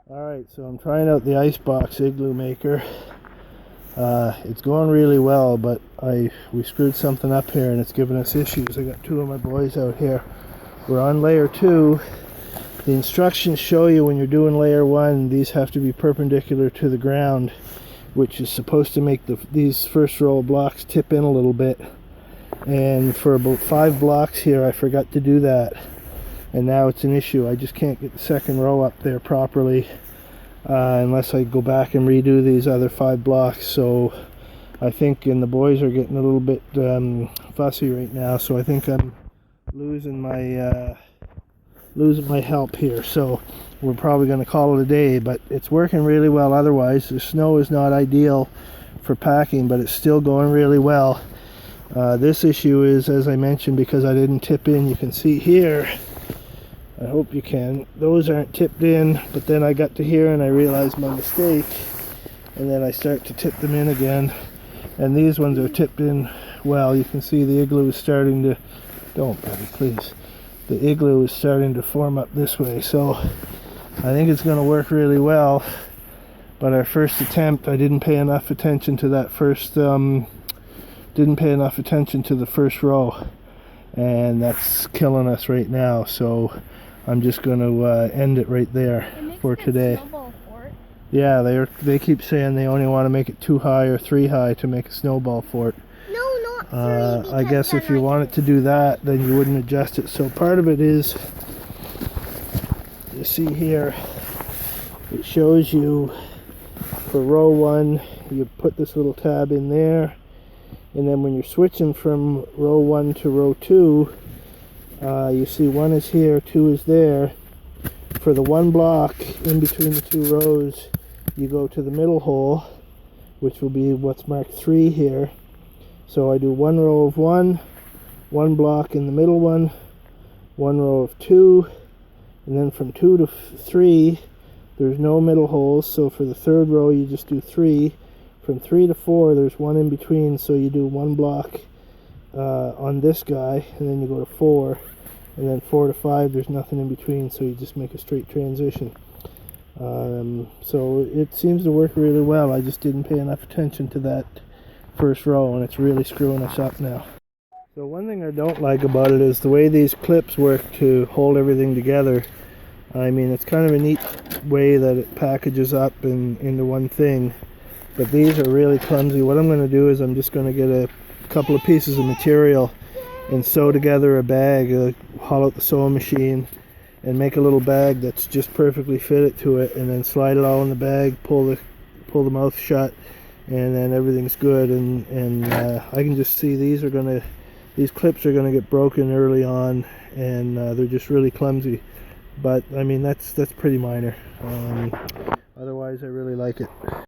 Alright, so I'm trying out the Icebox Igloo maker. It's going really well, but we screwed something up here and it's giving us issues. I got two of my boys out here. We're on layer 2. The instructions show you when you're doing layer 1, these have to be perpendicular to the ground, which is supposed to make these first row of blocks tip in a little bit. And for about 5 blocks here, I forgot to do that. And now it's an issue. I just can't get the second row up there properly unless I go back and redo these other 5 blocks. So I think, and the boys are getting a little bit fussy right now, so I think I'm losing my help here. So we're probably going to call it a day, but it's working really well otherwise. The snow is not ideal for packing, but it's still going really well. This issue is, as I mentioned, because I didn't tip in. You can see here, I hope you can, those aren't tipped in, but then I got to here and I realized my mistake, and then I start to tip them in again, and these ones are tipped in well. You can see the igloo is starting to, don't Betty, please, the igloo is starting to form up this way, so I think it's going to work really well. But our first attempt, I didn't pay enough attention to that first, didn't pay enough attention to the first row, and that's killing us right now. So I'm just going to end it right there for today. Yeah, they keep saying they only want to make it 2 high or 3 high to make a snowball fort. No, not 3. I guess if you want it to do that, then you wouldn't adjust it. So part of it is, you see here, it shows you for row 1, you put this little tab in there, and then when you're switching from row 1 to row 2, you see 1 is here, 2 is there. For the 1 block in between the 2 rows, you go to the middle hole, which will be what's marked 3 here. So I do 1 row of 1 block in the middle one, 1 row of 2, and then from 2 to 3, there's no middle holes. So for the 3rd row, you just do 3. From 3 to 4, there's 1 in between, so you do 1 block on this guy, and then you go to 4, and then 4 to 5, there's nothing in between, so you just make a straight transition. So it seems to work really well. I just didn't pay enough attention to that first row, and it's really screwing us up now. So one thing I don't like about it is the way these clips work to hold everything together. I mean, it's kind of a neat way that it packages up into one thing, but these are really clumsy. What I'm going to do is I'm just going to get a couple of pieces of material and sew together a bag, haul out the sewing machine and make a little bag that's just perfectly fitted to it, and then slide it all in the bag, pull the mouth shut, and then everything's good. And I can just see these clips are gonna get broken early on, and they're just really clumsy. But I mean, that's pretty minor. Otherwise, I really like it.